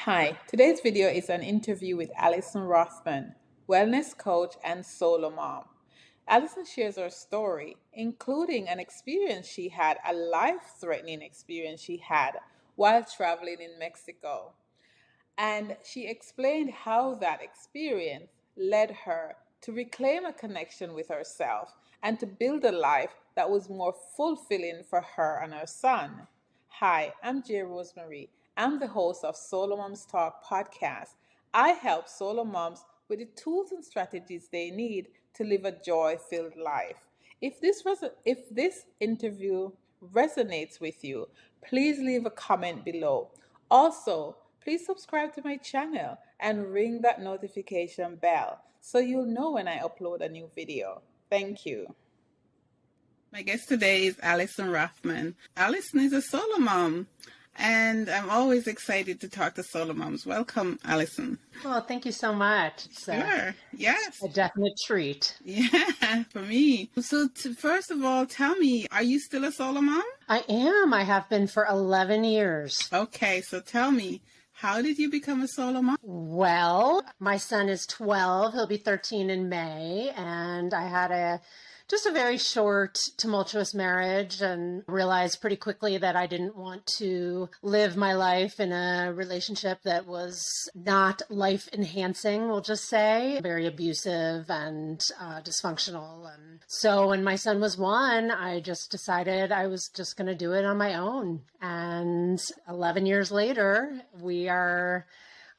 Hi, today's video is an interview with Alison Rotham, wellness coach and solo mom. Alison shares her story, including an experience she had, a life-threatening experience she had while traveling in Mexico. And she explained how that experience led her to reclaim a connection with herself and to build a life that was more fulfilling for her and her son. Hi, I'm Jay Rosemary. I'm the host of SoloMoms Talk podcast. I help solo moms with the tools and strategies they need to live a joy-filled life. If this interview resonates with you, please leave a comment below. Also, please subscribe to my channel and ring that notification bell so you'll know when I upload a new video. Thank you. My guest today is Alison Rotham. Alison is a solo mom, and I'm always excited to talk to solo moms. Welcome, Alison. Well, thank you so much. It's Yes. a definite treat. Yeah, for me. So first of all, tell me, are you still a solo mom? I am. I have been for 11 years. Okay, so tell me, how did you become a solo mom? Well, my son is 12. He'll be 13 in May. And I had just a very short, tumultuous marriage and realized pretty quickly that I didn't want to live my life in a relationship that was not life enhancing, we'll just say, very abusive and dysfunctional. And so when my son was 1, I just decided I was just going to do it on my own. And 11 years later, we are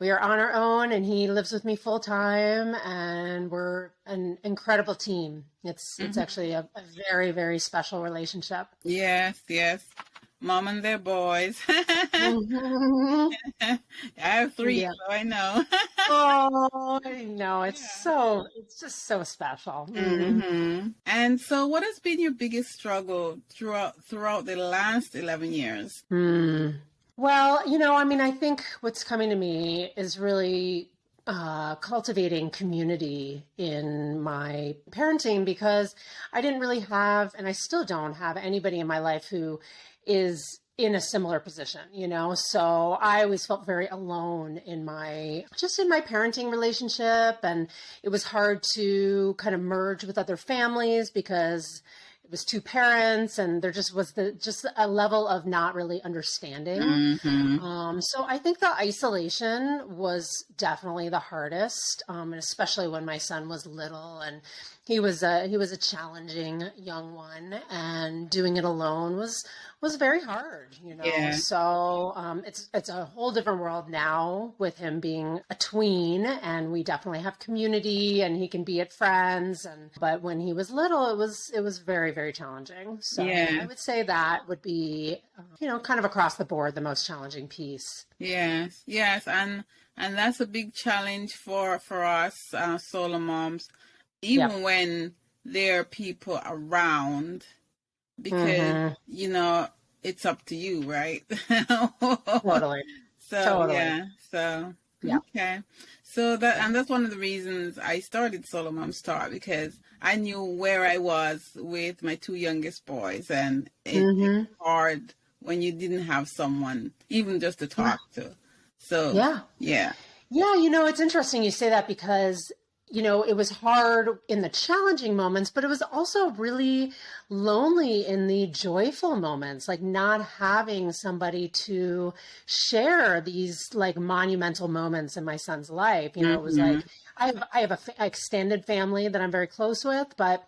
on our own, and he lives with me full time, and we're an incredible team. It's actually a very, very special relationship. Yes. Mom and their boys. I have 3, Yeah. so I know. Oh, I know. It's just so special. And so what has been your biggest struggle throughout the last 11 years? Well, I think what's coming to me is really cultivating community in my parenting, because I didn't really have, and I still don't have, anybody in my life who is in a similar position, so I always felt very alone in my parenting relationship. And it was hard to kind of merge with other families because it was 2 parents, and there just was just a level of not really understanding. So I think the isolation was definitely the hardest, and especially when my son was little, and he was a challenging young one, and doing it alone was very hard, Yeah. So it's a whole different world now with him being a tween, and we definitely have community, and he can be at friends, but when he was little, it was very, very challenging. So Yeah. I would say that would be kind of across the board the most challenging piece. Yes, and that's a big challenge for us solo moms, even when there are people around, because it's up to you, right? Totally. So Totally. yeah. Okay. So that's one of the reasons I started Solo Moms Talk, because I knew where I was with my 2 youngest boys, and it's hard when you didn't have someone even just to talk to. So yeah. It's interesting you say that, because it was hard in the challenging moments, but it was also really lonely in the joyful moments, like not having somebody to share these like monumental moments in my son's life. It was like, I have a extended family that I'm very close with, but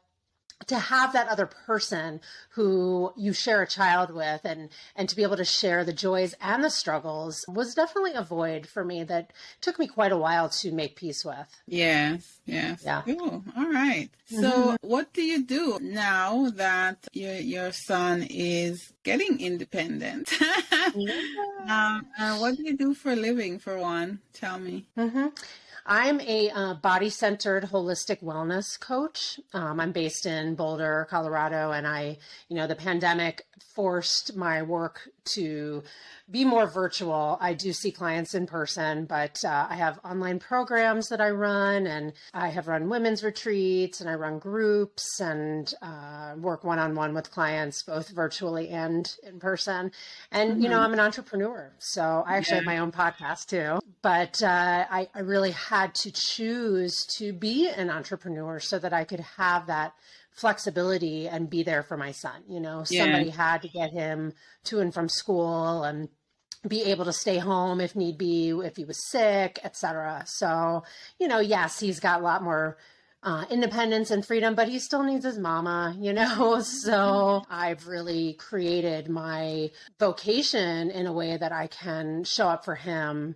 to have that other person who you share a child with, and to be able to share the joys and the struggles, was definitely a void for me that took me quite a while to make peace with. Yes. Yeah. Cool. All right. So what do you do now that your son is getting independent? What do you do for a living, for one? Tell me. I'm a body-centered holistic wellness coach. I'm based in Boulder, Colorado, and the pandemic forced my work to be more virtual. I do see clients in person, but I have online programs that I run, and I have run women's retreats, and I run groups and work one-on-one with clients, both virtually and in person. And, you know, I'm an entrepreneur, so I actually have my own podcast too. But I really had to choose to be an entrepreneur so that I could have that flexibility and be there for my son. You know, somebody had to get him to and from school and be able to stay home if need be, if he was sick, etc. So, you know, yes, he's got a lot more independence and freedom, but he still needs his mama, you know? So I've really created my vocation in a way that I can show up for him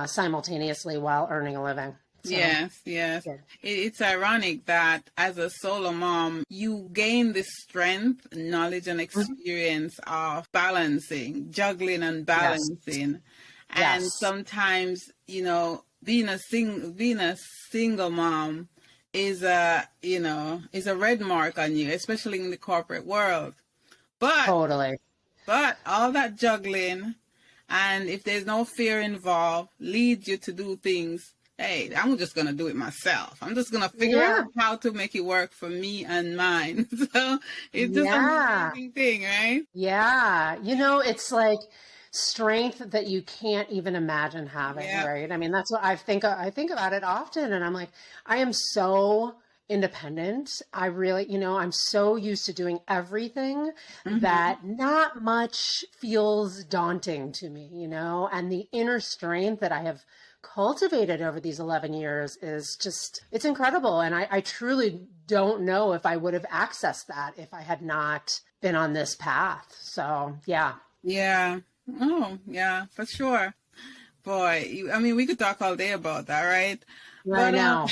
simultaneously while earning a living. So, yes. Yeah. It's ironic that as a solo mom, you gain the strength, knowledge, and experience of balancing, juggling and balancing. And sometimes, you know, being a single mom is a red mark on you, especially in the corporate world. But totally. But all that juggling, and if there's no fear involved, leads you to do things. Hey, I'm just going to do it myself. I'm just going to figure out how to make it work for me and mine. So it's just an amazing thing, right? Yeah. You know, it's like strength that you can't even imagine having, right? I mean, that's what I think about it often. And I'm like, I am so independent. I really, you know, I'm so used to doing everything that not much feels daunting to me, you know, and the inner strength that I have cultivated over these 11 years is just, it's incredible. And I truly don't know if I would have accessed that if I had not been on this path. So, yeah. Yeah. Oh, yeah, for sure. Boy, I mean, we could talk all day about that, right? I know.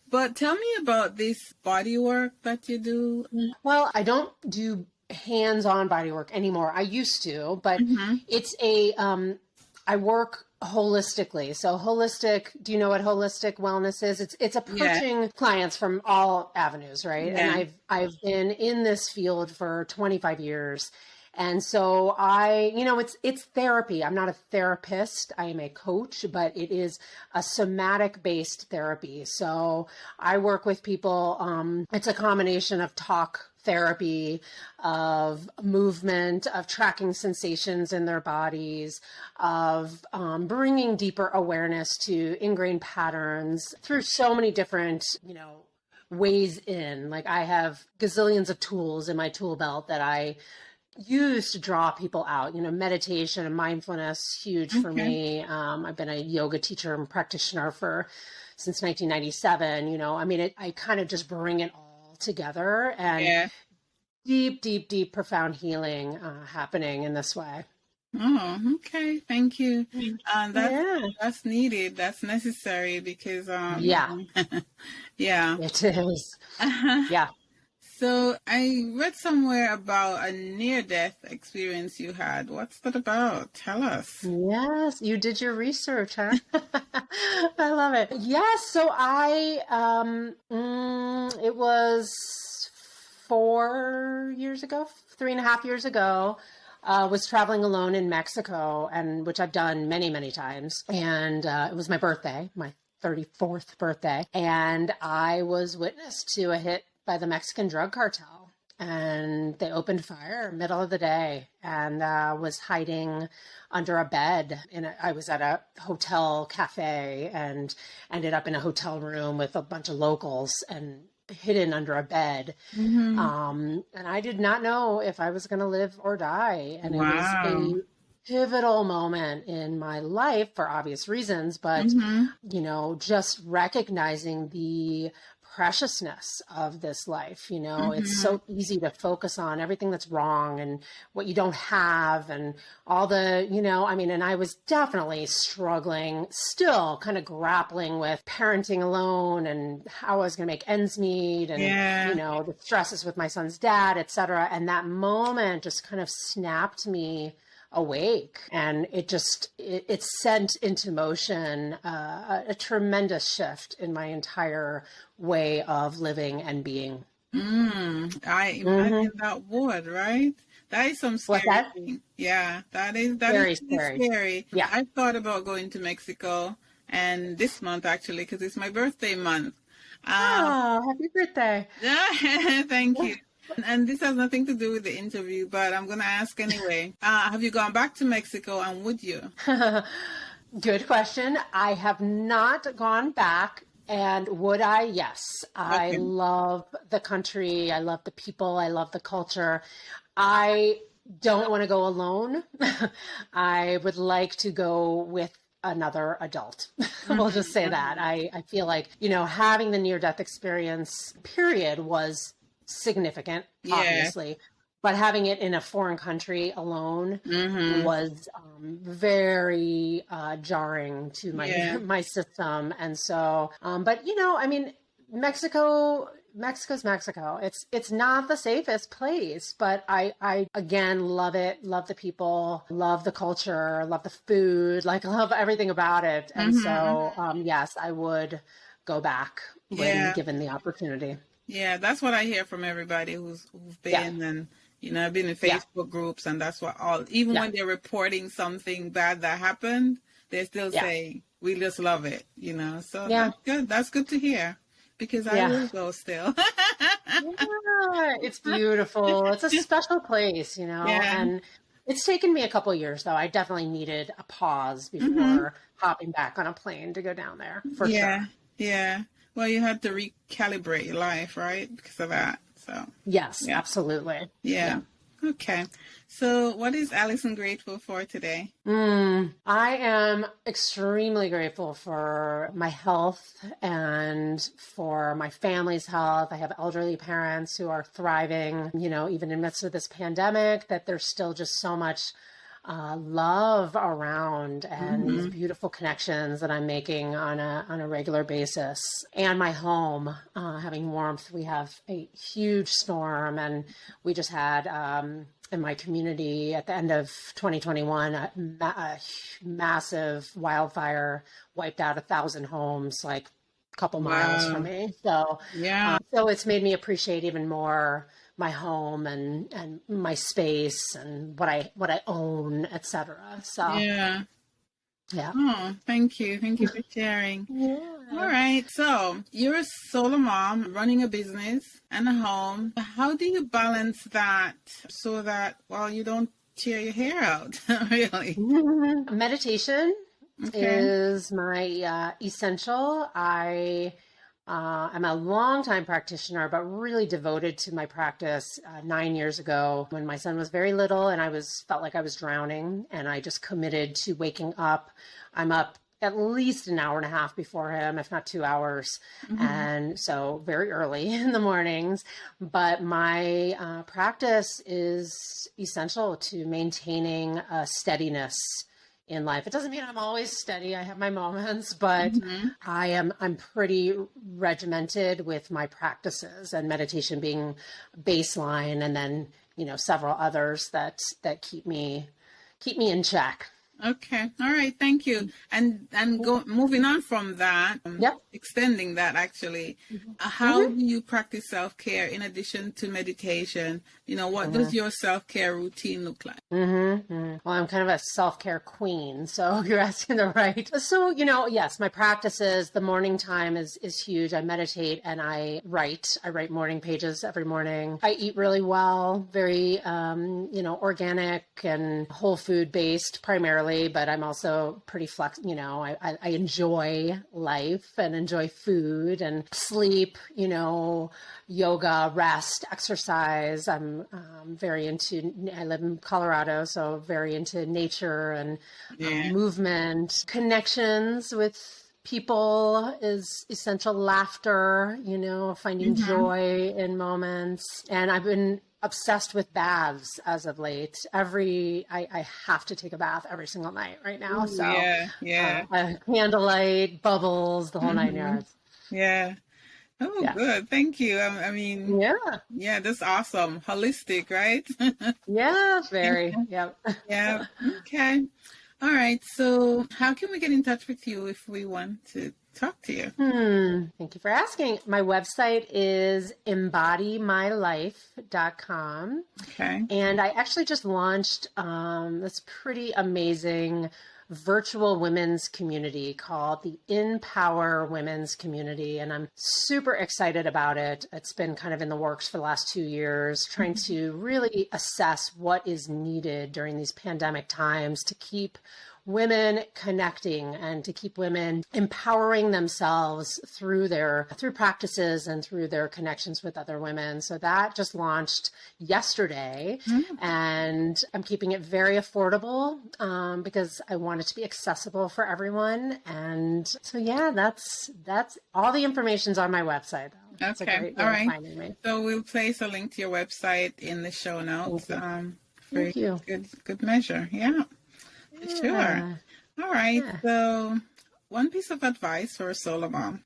But tell me about this body work that you do. Well, I don't do hands-on body work anymore. I used to, but it's I work holistically. So holistic, do you know what holistic wellness is? It's approaching clients from all avenues, right? And I've been in this field for 25 years. And so it's therapy. I'm not a therapist. I am a coach, but it is a somatic based therapy. So I work with people. It's a combination of talk therapy, of movement, of tracking sensations in their bodies, of bringing deeper awareness to ingrained patterns through so many different, you know, ways in. Like I have gazillions of tools in my tool belt that I use to draw people out. You know, meditation and mindfulness, huge for me. I've been a yoga teacher and practitioner since 1997. You know, I mean, I kind of just bring it all together and deep, profound healing happening in this way. Oh, okay. Thank you. That's needed. That's necessary because, yeah, it is. Yeah. So I read somewhere about a near-death experience you had. What's that about? Tell us. Yes, you did your research, huh? I love it. Yes, so it was 4 years ago, 3.5 years ago, was traveling alone in Mexico, and which I've done many, many times. And it was my birthday, my 34th birthday, and I was witness to a hit by the Mexican drug cartel, and they opened fire middle of the day, and was hiding under a bed. I was at a hotel cafe and ended up in a hotel room with a bunch of locals and hidden under a bed. And I did not know if I was going to live or die. And it was a pivotal moment in my life for obvious reasons, but, you know, just recognizing the preciousness of this life. You know, it's so easy to focus on everything that's wrong and what you don't have and all the, you know, I mean, and I was definitely struggling, still kind of grappling with parenting alone and how I was going to make ends meet and, you know, the stresses with my son's dad, et cetera. And that moment just kind of snapped me awake, and it sent into motion a tremendous shift in my entire way of living and being. I Hmm. imagine that would, right? That is some What's scary that? thing. Yeah, that is Very really scary. scary. Yeah. I thought about going to Mexico and this month actually because it's my birthday month. Um, Oh, happy birthday. thank you. And this has nothing to do with the interview, but I'm gonna ask anyway. Have you gone back to Mexico and would you? Good question. I have not gone back. And would I? Yes. I Okay. love the country. I love the people. I love the culture. I don't want to go alone. I would like to go with another adult. We'll just say that. Mm-hmm. I feel like, having the near death experience, period, was significant, Yeah. obviously. But having it in a foreign country alone Mm-hmm. was very jarring to my Yeah. my system, and so. But I mean, Mexico's Mexico. It's not the safest place, but I again love it. Love the people. Love the culture. Love the food. Like love everything about it. And Mm-hmm. so yes, I would go back when Yeah. given the opportunity. Yeah, that's what I hear from everybody who's Yeah. been, and I've been in Yeah. Facebook groups, and that's what all, even Yeah. when they're reporting something bad that happened, they still Yeah. say we just love it. So Yeah. that's good. That's good to hear because I Yeah. will go still. Yeah, it's beautiful. It's a special place, Yeah. and it's taken me a couple years though. I definitely needed a pause Hmm. before hopping back on a plane to go down there for Yeah. sure. Yeah. Well, you had to recalibrate your life, right? Because of that. So, Yes, yeah. absolutely. Yeah. Yeah. Okay. So, what is Allison grateful for today? I am extremely grateful for my health and for my family's health. I have elderly parents who are thriving, even in midst of this pandemic, that there's still just so much love around and these Hmm. beautiful connections that I'm making on a regular basis. And my home having warmth. We have a huge storm, and we just had in my community at the end of 2021 a massive wildfire wiped out 1,000 homes, like a couple miles from Wow. me. So Yeah. so it's made me appreciate even more my home and my space and what I own, etc. So Yeah. yeah. Oh, thank you. Thank you for sharing. All Yeah. right. So you're a solo mom running a business and a home. How do you balance that so that, well, you don't tear your hair out, really? Meditation Okay. is my essential. I'm a longtime practitioner, but really devoted to my practice 9 years ago when my son was very little and felt like I was drowning, and I just committed to waking up. I'm up at least an hour and a half before him, if not 2 hours. Mm-hmm. And so very early in the mornings. But my practice is essential to maintaining a steadiness in life. It doesn't mean I'm always steady. I have my moments, but Mm-hmm. I'm pretty regimented with my practices, and meditation being baseline, and then several others that keep me in check. Okay. All right. Thank you. And go moving on from that, Yep. extending that actually, how Hmm. do you practice self-care in addition to meditation? What Hmm. does your self-care routine look like? Well, I'm kind of a self-care queen, so you're asking the right. So, yes, my practices, the morning time is huge. I meditate and I write. I write morning pages every morning. I eat really well, very, organic and whole food based primarily, but I'm also pretty I enjoy life and enjoy food and sleep, yoga, rest, exercise. I'm very into, I live in Colorado, so very into nature and Yeah. movement. Connections with people is essential. Laughter, finding Mm-hmm. joy in moments. And I've been obsessed with baths as of late. I have to take a bath every single night right now. Ooh, So yeah. Yeah. candlelight, bubbles, the whole nine Mm-hmm. yards. Yeah. Oh, Yeah. good. Thank you. I mean, Yeah. yeah, that's awesome. Holistic, right? Yeah. Very. Yeah. Yeah. Okay. All right. So, how can we get in touch with you if we want to? talk to you? Thank you for asking. My website is embodymylife.com. Okay. And I actually just launched this pretty amazing virtual women's community called the Empower Women's Community. And I'm super excited about it. It's been kind of in the works for the last 2 years, trying to really assess what is needed during these pandemic times to keep women connecting and to keep women empowering themselves through practices and through their connections with other women. So that just launched yesterday, and I'm keeping it very affordable because I want it to be accessible for everyone. And so yeah, that's all the information's on my website. That's a great way of finding me. So we'll place a link to your website in the show notes. Thank you. Good measure. Yeah. Sure. All right. Yeah. So one piece of advice for a solo mom.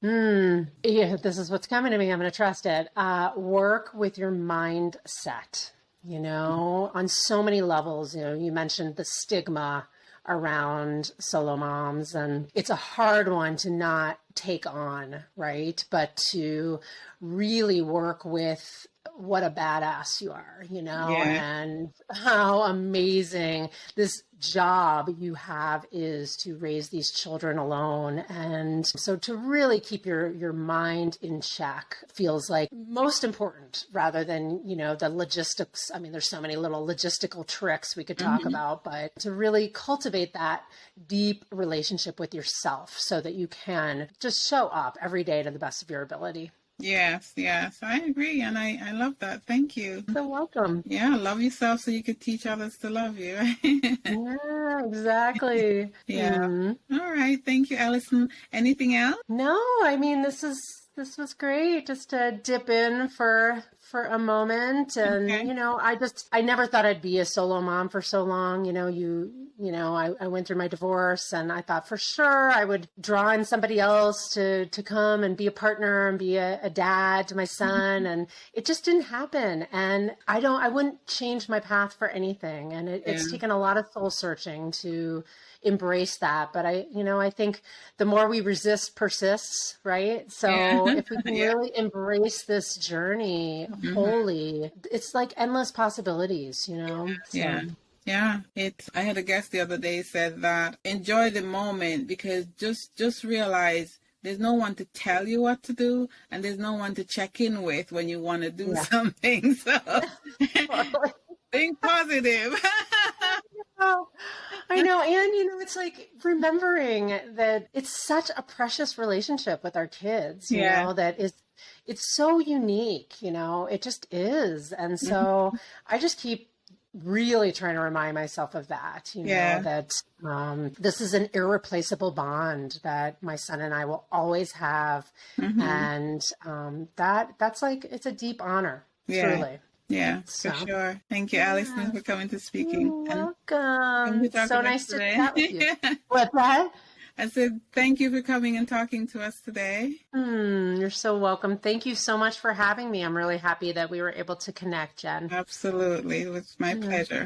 Yeah, this is what's coming to me. I'm going to trust it. Work with your mindset, on so many levels. You mentioned the stigma around solo moms, and it's a hard one to not take on, right? But to really work with what a badass you are, and how amazing this job you have is to raise these children alone. And so to really keep your mind in check feels like most important, rather than, the logistics. I mean, there's so many little logistical tricks we could talk about, but to really cultivate that deep relationship with yourself so that you can just show up every day to the best of your ability. Yes, I agree. And I love that. Thank you. So welcome. Yeah, love yourself so you could teach others to love you. Yeah, exactly. Yeah. All right. Thank you, Allison. Anything else? No, I mean, this was great just to dip in for a moment. And, I never thought I'd be a solo mom for so long. I went through my divorce, and I thought for sure I would draw in somebody else to come and be a partner and be a dad to my son. And it just didn't happen. And I wouldn't change my path for anything. And it's taken a lot of soul searching to embrace that. But I think the more we resist persists, right? So if we can really embrace this journey wholly, it's like endless possibilities, So. Yeah. I had a guest the other day said that enjoy the moment, because just realize there's no one to tell you what to do, and there's no one to check in with when you want to do something. So think positive. I know. And, it's like remembering that it's such a precious relationship with our kids, you know, that it's so unique, it just is. And so I just keep really trying to remind myself of that, that this is an irreplaceable bond that my son and I will always have. And that's like, it's a deep honor, truly. Yeah, for sure. Thank you, Allison, for coming to speaking. You're welcome. So nice to chat with you. What's that? I said, thank you for coming and talking to us today. You're so welcome. Thank you so much for having me. I'm really happy that we were able to connect, Jen. Absolutely. It was my pleasure.